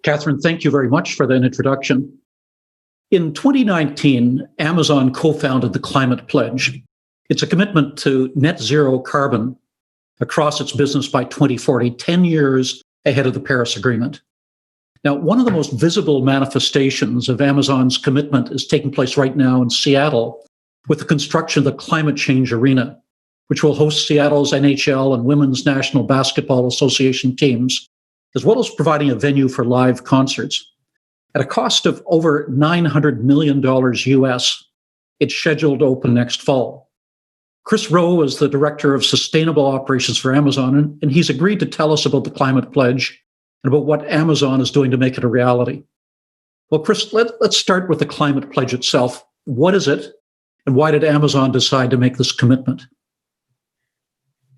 Catherine, thank you very much for that introduction. In 2019, Amazon co-founded the Climate Pledge. It's a commitment to net zero carbon across its business by 2040, 10 years ahead of the Paris Agreement. Now, one of the most visible manifestations of Amazon's commitment is taking place right now in Seattle with the construction of the Climate Change Arena, which will host Seattle's NHL and Women's National Basketball Association teams, as well as providing a venue for live concerts. At a cost of over $900 million US, it's scheduled to open next fall. Chris Rowe is the Director of Sustainable Operations for Amazon, and he's agreed to tell us about the Climate Pledge and about what Amazon is doing to make it a reality. Well, Chris, let's start with the Climate Pledge itself. What is it, and why did Amazon decide to make this commitment?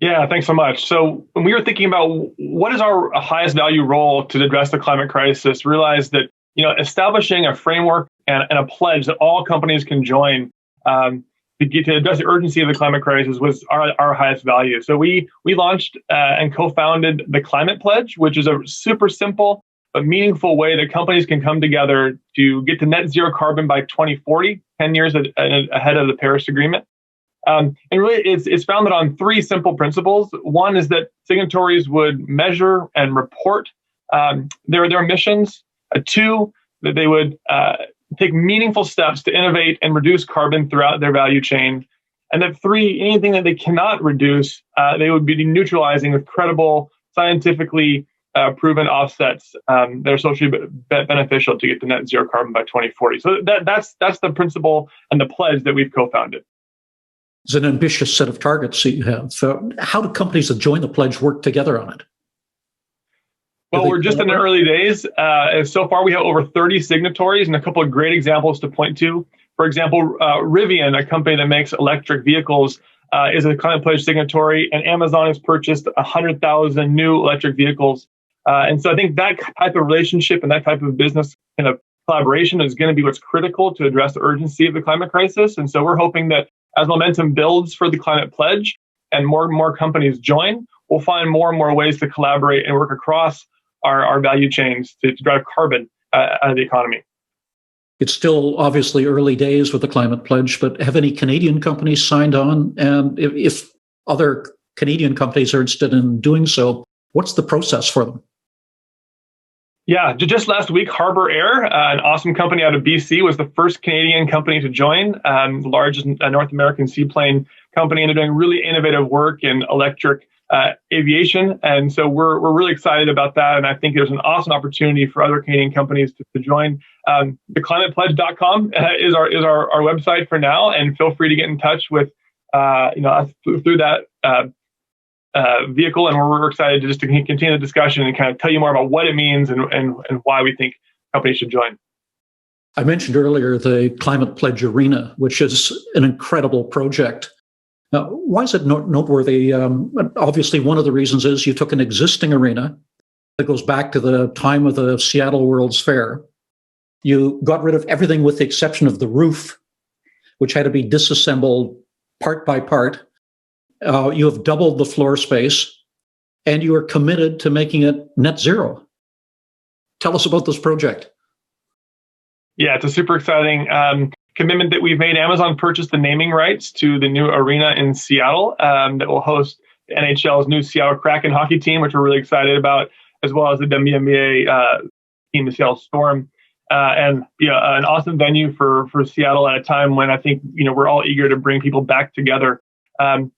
Yeah, thanks so much. So when we were thinking about what is our highest value role to address the climate crisis, realized that establishing a framework and a pledge that all companies can join to address the urgency of the climate crisis was our highest value. So we launched and co-founded the Climate Pledge, which is a super simple but meaningful way that companies can come together to get to net zero carbon by 2040, 10 years ahead of the Paris Agreement. And really, it's founded on three simple principles. One is that signatories would measure and report their emissions. Two, that they would take meaningful steps to innovate and reduce carbon throughout their value chain. And then three, anything that they cannot reduce, they would be neutralizing with credible, scientifically proven offsets that are socially beneficial to get to net zero carbon by 2040. So that's the principle and the pledge that we've co-founded. It's an ambitious set of targets that you have. So how do companies that join the pledge work together on it? Well, we're just in the early days. So far, we have over 30 signatories and a couple of great examples to point to. For example, Rivian, a company that makes electric vehicles, is a Climate Pledge signatory, and Amazon has purchased 100,000 new electric vehicles. And so I think that type of relationship and that type of business kind of collaboration is going to be what's critical to address the urgency of the climate crisis. And so we're hoping that as momentum builds for the Climate Pledge and more companies join, we'll find more and more ways to collaborate and work across our value chains to drive carbon out of the economy. It's still obviously early days with the Climate Pledge, but have any Canadian companies signed on? And if other Canadian companies are interested in doing so, what's the process for them? Yeah, just last week, Harbour Air, an awesome company out of BC, was the first Canadian company to join, the largest North American seaplane company, and they're doing really innovative work in electric aviation. And so we're really excited about that. And I think there's an awesome opportunity for other Canadian companies to join. Theclimatepledge.com is our website for now. And feel free to get in touch with us through that vehicle. And we're excited to continue the discussion and kind of tell you more about what it means and why we think companies should join. I mentioned earlier the Climate Pledge Arena, which is an incredible project. Now, why is it noteworthy? Obviously, one of the reasons is you took an existing arena that goes back to the time of the Seattle World's Fair. You got rid of everything with the exception of the roof, which had to be disassembled part by part. You have doubled the floor space, and you are committed to making it net zero. Tell us about this project. Yeah, it's a super exciting commitment that we've made. Amazon purchased the naming rights to the new arena in Seattle that will host the NHL's new Seattle Kraken hockey team, which we're really excited about, as well as the WNBA team, the Seattle Storm, and an awesome venue for Seattle at a time when I think we're all eager to bring people back together. And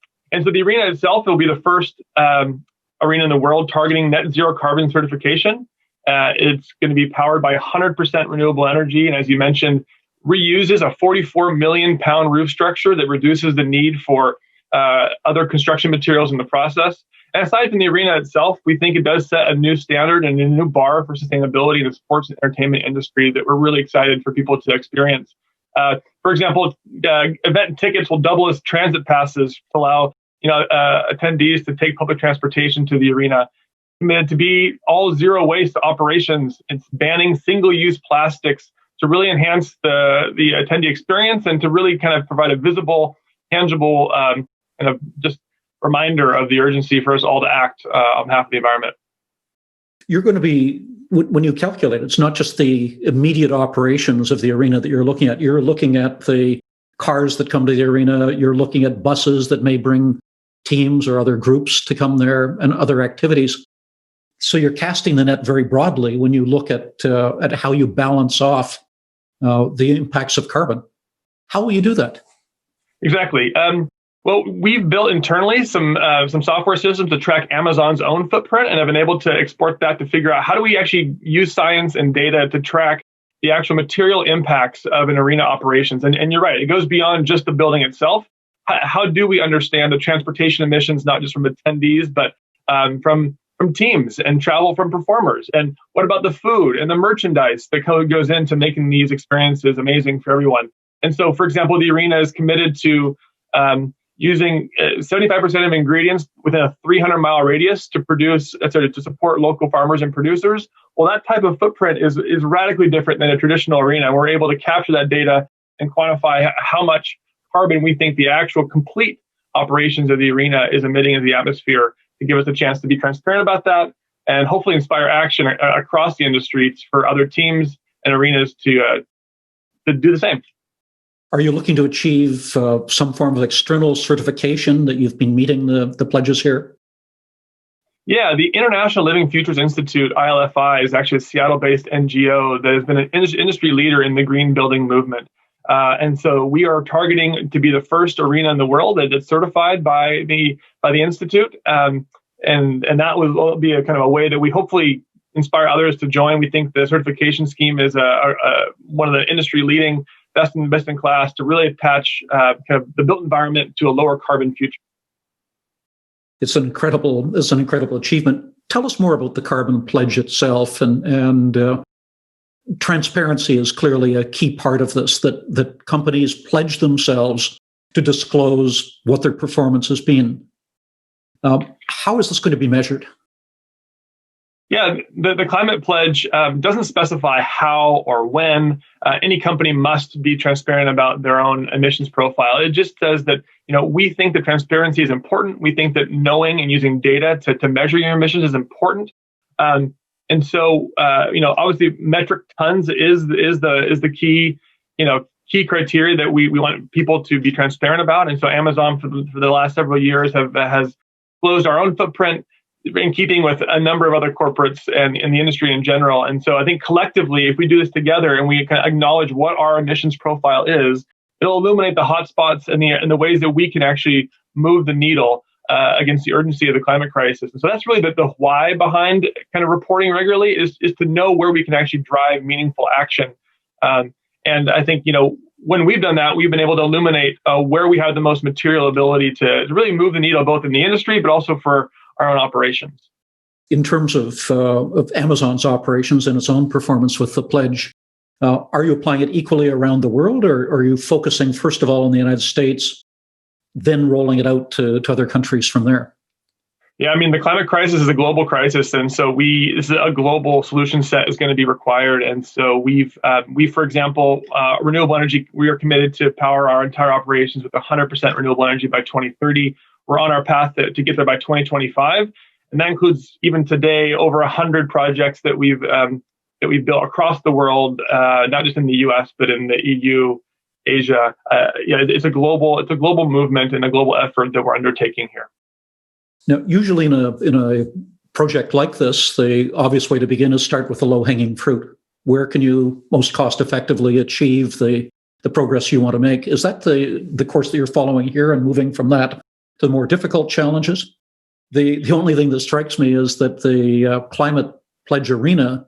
so the arena itself will be the first arena in the world targeting net zero carbon certification. It's going to be powered by 100% renewable energy, and as you mentioned, reuses a 44 million pound roof structure that reduces the need for other construction materials in the process. And aside from the arena itself, we think it does set a new standard and a new bar for sustainability in the sports and entertainment industry that we're really excited for people to experience. For example, event tickets will double as transit passes to allow attendees to take public transportation to the arena. Committed to be all zero waste operations. It's banning single-use plastics to really enhance the attendee experience and to really kind of provide a visible, tangible, just reminder of the urgency for us all to act on behalf of the environment. You're going to be, when you calculate, it's not just the immediate operations of the arena that you're looking at. You're looking at the cars that come to the arena. You're looking at buses that may bring teams or other groups to come there and other activities. So you're casting the net very broadly when you look at how you balance off the impacts of carbon. How will you do that? Exactly. Well, we've built internally some software systems to track Amazon's own footprint and have been able to export that to figure out how do we actually use science and data to track the actual material impacts of an arena operations. And you're right, it goes beyond just the building itself. How do we understand the transportation emissions, not just from attendees, but from teams and travel from performers? And what about the food and the merchandise that goes into making these experiences amazing for everyone? And so, for example, the arena is committed to using 75% of ingredients within a 300-mile radius to support local farmers and producers. Well, that type of footprint is radically different than a traditional arena. We're able to capture that data and quantify how much carbon we think the actual complete operations of the arena is emitting into the atmosphere, to give us a chance to be transparent about that and hopefully inspire action across the industry for other teams and arenas to do the same. Are you looking to achieve some form of external certification that you've been meeting the pledges here? Yeah, the International Living Futures Institute, ILFI, is actually a Seattle-based NGO that has been an industry leader in the green building movement. And so we are targeting to be the first arena in the world that is certified by the Institute. And that will be a kind of a way that we hopefully inspire others to join. We think the certification scheme is one of the industry leading best in class to really attach kind of the built environment to a lower carbon future. It's an incredible achievement. Tell us more about the carbon pledge itself, and transparency is clearly a key part of this, that companies pledge themselves to disclose what their performance has been. How is this going to be measured? Yeah, the climate pledge doesn't specify how or when any company must be transparent about their own emissions profile. It just says that, we think that transparency is important. We think that knowing and using data to measure your emissions is important. And so, obviously, metric tons is the key criteria that we want people to be transparent about. And so, Amazon for the last several years has disclosed our own footprint, in keeping with a number of other corporates and in the industry in general. And so I think collectively, if we do this together and we can acknowledge what our emissions profile is, it'll illuminate the hotspots and the ways that we can actually move the needle against the urgency of the climate crisis. And so that's really the why behind kind of reporting regularly is to know where we can actually drive meaningful action. And I think, when we've done that, we've been able to illuminate where we have the most material ability to really move the needle, both in the industry, but also for our own operations. In terms of Amazon's operations and its own performance with the pledge, are you applying it equally around the world, or are you focusing first of all in the United States, then rolling it out to other countries from there? Yeah, I mean, the climate crisis is a global crisis, and so this is a global solution set is going to be required. And so we, for example, renewable energy, we are committed to power our entire operations with 100% renewable energy by 2030. We're on our path to get there by 2025, and that includes even today over 100 projects that we've built across the world, not just in the U.S. but in the EU, Asia. It's a global movement and a global effort that we're undertaking here. Now, usually in a project like this, the obvious way to begin is start with the low-hanging fruit. Where can you most cost-effectively achieve the progress you want to make? Is that the course that you're following here and moving from that to the more difficult challenges? The only thing that strikes me is that the Climate Pledge Arena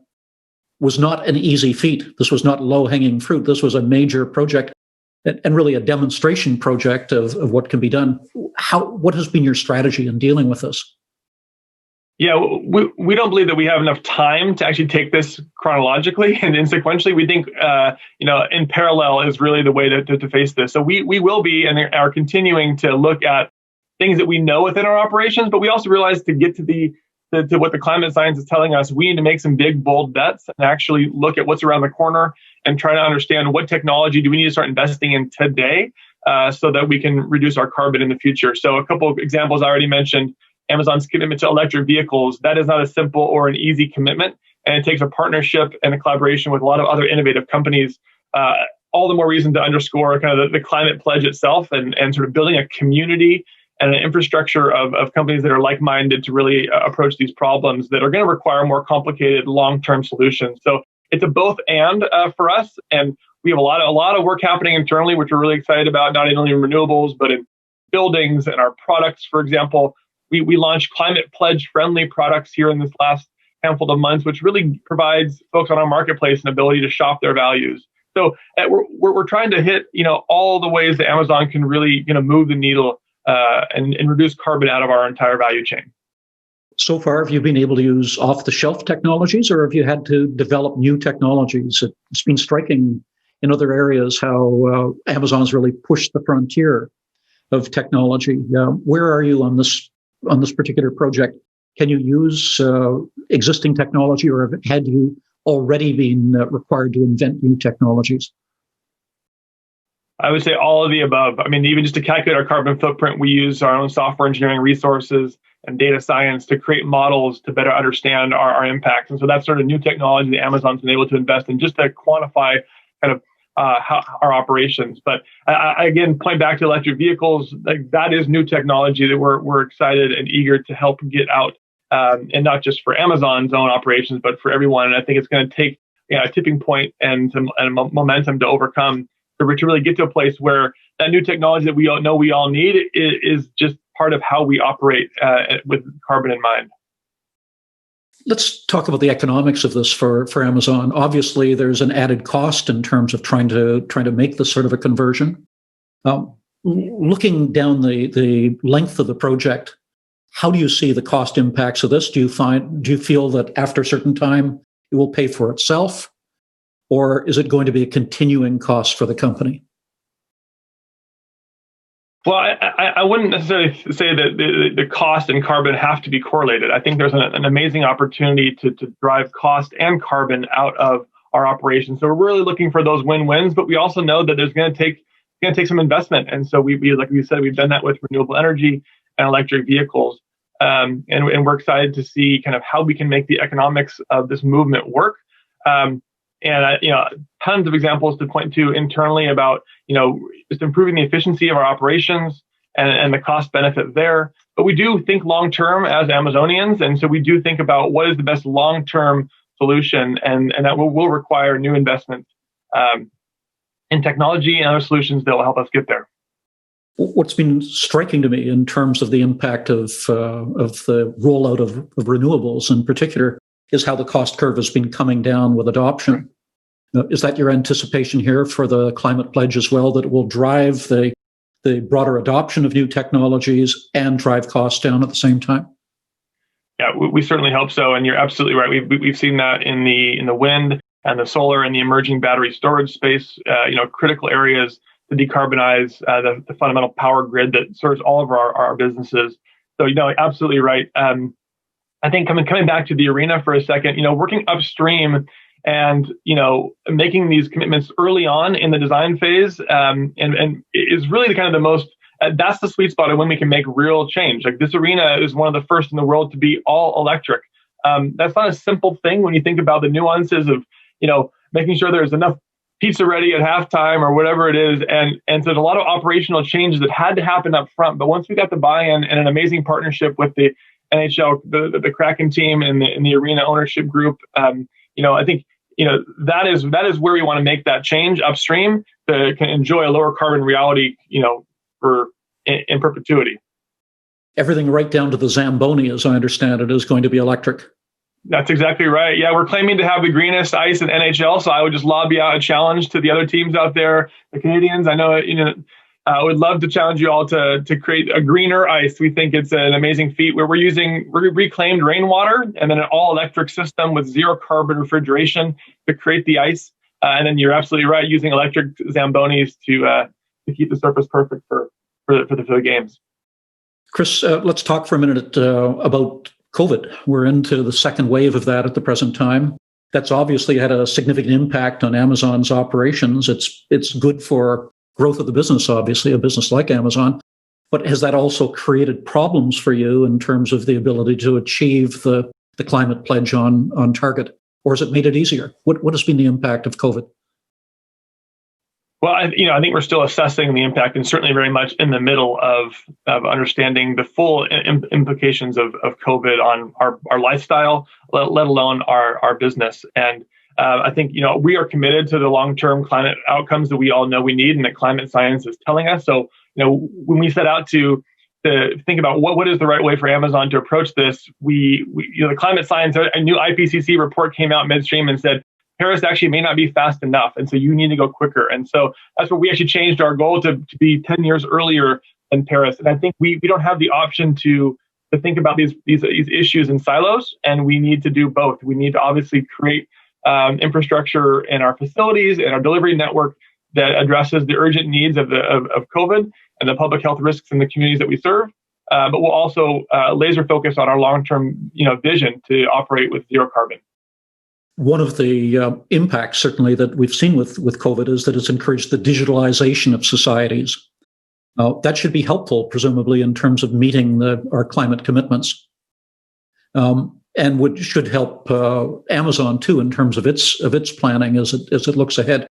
was not an easy feat. This was not low-hanging fruit. This was a major project and really a demonstration project of what can be done. What has been your strategy in dealing with this? Yeah, we don't believe that we have enough time to actually take this chronologically and sequentially. We think, in parallel is really the way to face this. So we will be and are continuing to look at things that we know within our operations, but we also realize to get to what the climate science is telling us, we need to make some big, bold bets and actually look at what's around the corner and try to understand what technology do we need to start investing in today so that we can reduce our carbon in the future. So a couple of examples I already mentioned, Amazon's commitment to electric vehicles, that is not a simple or an easy commitment. And it takes a partnership and a collaboration with a lot of other innovative companies. All the more reason to underscore kind of the climate pledge itself and sort of building a community and an infrastructure of companies that are like-minded to really approach these problems that are going to require more complicated long-term solutions. So it's a both and for us. And we have a lot of work happening internally, which we're really excited about, not only in renewables, but in buildings and our products. For example, we launched climate pledge friendly products here in this last handful of months, which really provides folks on our marketplace an ability to shop their values. So we're trying to hit, all the ways that Amazon can really, move the needle and reduce carbon out of our entire value chain. So far, have you been able to use off-the-shelf technologies, or have you had to develop new technologies? It's been striking in other areas how Amazon's really pushed the frontier of technology. Where are you on this particular project? Can you use existing technology, or had you already been required to invent new technologies? I would say all of the above. I mean, even just to calculate our carbon footprint, we use our own software engineering resources and data science to create models to better understand our impacts. And so that's sort of new technology that Amazon's been able to invest in just to quantify kind of how our operations. But I again, point back to electric vehicles, like that is new technology that we're excited and eager to help get out, and not just for Amazon's own operations, but for everyone. And I think it's going to take a tipping point and momentum to overcome to really get to a place where that new technology that we all know we all need is just part of how we operate with carbon in mind. Let's talk about the economics of this for Amazon. Obviously, there's an added cost in terms of trying to make this sort of a conversion. Looking down the length of the project, how do you see the cost impacts of this? Do you feel that after a certain time it will pay for itself, or is it going to be a continuing cost for the company? Well, I wouldn't necessarily say that the cost and carbon have to be correlated. I think there's an amazing opportunity to drive cost and carbon out of our operations. So we're really looking for those win-wins, but we also know that there's going to take some investment. And so we like we said, we've done that with renewable energy and electric vehicles. And we're excited to see kind of how we can make the economics of this movement work. And tons of examples to point to internally about just improving the efficiency of our operations and the cost benefit there. But we do think long term as Amazonians, and so we do think about what is the best long term solution, and that will require new investments in technology and other solutions that will help us get there. What's been striking to me in terms of the impact of the rollout of renewables in particular is how the cost curve has been coming down with adoption. Is that your anticipation here for the climate pledge as well, that it will drive the broader adoption of new technologies and drive costs down at the same time? Yeah, we certainly hope so. And you're absolutely right. We've seen that in the wind and the solar and the emerging battery storage space, critical areas to decarbonize the fundamental power grid that serves all of our businesses. So, absolutely right. I think coming back to the arena for a second, working upstream and, making these commitments early on in the design phase and is really kind of the most, that's the sweet spot of when we can make real change. Like this arena is one of the first in the world to be all electric. That's not a simple thing when you think about the nuances of, making sure there's enough pizza ready at halftime or whatever it is. And so there's a lot of operational changes that had to happen up front. But once we got the buy-in and an amazing partnership with the NHL, the Kraken team and the arena ownership group, I think, that is where we want to make that change upstream to enjoy a lower carbon reality, in perpetuity. Everything right down to the Zamboni, as I understand it, is going to be electric. That's exactly right. Yeah, we're claiming to have the greenest ice in NHL, so I would just lobby out a challenge to the other teams out there, the Canadians. I know, I would love to challenge you all to create a greener ice. We think it's an amazing feat where we're using reclaimed rainwater and then an all-electric system with zero carbon refrigeration to create the ice. And then you're absolutely right, using electric Zambonis to keep the surface perfect for the games. Chris, let's talk for a minute about COVID. We're into the second wave of that at the present time. That's obviously had a significant impact on Amazon's operations. It's good for growth of the business, obviously, a business like Amazon. But has that also created problems for you in terms of the ability to achieve the climate pledge on target? Or has it made it easier? What has been the impact of COVID? Well, I think we're still assessing the impact, and certainly very much in the middle of understanding the full implications of COVID on our lifestyle, let alone our business. And I think we are committed to the long-term climate outcomes that we all know we need, and that climate science is telling us. So when we set out to think about what is the right way for Amazon to approach this, we the climate science, a new IPCC report came out midstream and said Paris actually may not be fast enough, and so you need to go quicker. And so that's where we actually changed our goal to be 10 years earlier than Paris. And I think we don't have the option to think about these issues in silos, and we need to do both. We need to obviously create infrastructure in our facilities and our delivery network that addresses the urgent needs of COVID and the public health risks in the communities that we serve. But we'll also laser focus on our long-term vision to operate with zero carbon. One of the impacts, certainly, that we've seen with COVID is that it's encouraged the digitalization of societies. That should be helpful, presumably, in terms of meeting our climate commitments, and should help Amazon too in terms of its planning as it looks ahead.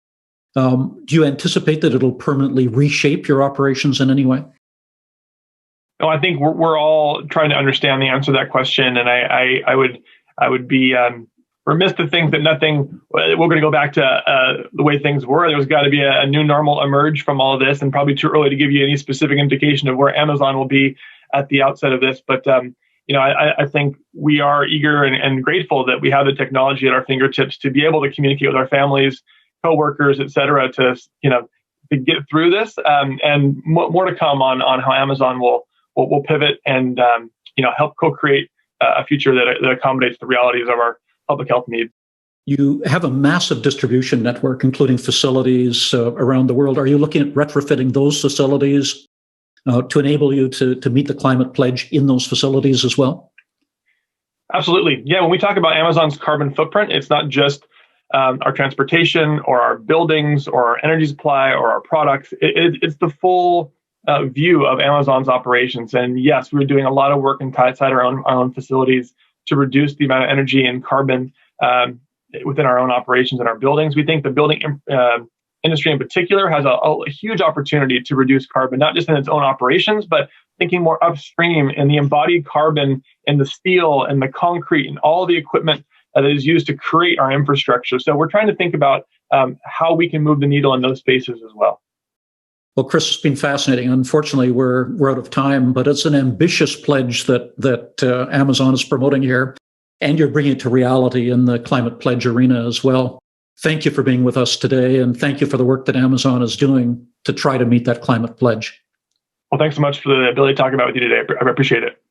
Do you anticipate that it'll permanently reshape your operations in any way? No, I think we're all trying to understand the answer to that question, and I would be remiss to think that we're going to go back to the way things were. There's got to be a new normal emerge from all of this, and probably too early to give you any specific indication of where Amazon will be at the outset of this. But I think we are eager and grateful that we have the technology at our fingertips to be able to communicate with our families, coworkers, et cetera, to get through this, and more to come on how Amazon will pivot and help co-create a future that accommodates the realities of our public health needs. You have a massive distribution network, including facilities around the world. Are you looking at retrofitting those facilities to enable you to meet the climate pledge in those facilities as well? Absolutely. Yeah, when we talk about Amazon's carbon footprint, it's not just our transportation or our buildings or our energy supply or our products. It's the full view of Amazon's operations. And yes, we're doing a lot of work inside our own facilities to reduce the amount of energy and carbon within our own operations and our buildings. We think the building industry in particular has a huge opportunity to reduce carbon, not just in its own operations, but thinking more upstream in the embodied carbon in the steel and the concrete and all the equipment that is used to create our infrastructure. So we're trying to think about how we can move the needle in those spaces as well. Well, Chris, it's been fascinating. Unfortunately, we're out of time, but it's an ambitious pledge that Amazon is promoting here, and you're bringing it to reality in the climate pledge arena as well. Thank you for being with us today, and thank you for the work that Amazon is doing to try to meet that climate pledge. Well, thanks so much for the ability to talk about it with you today. I appreciate it.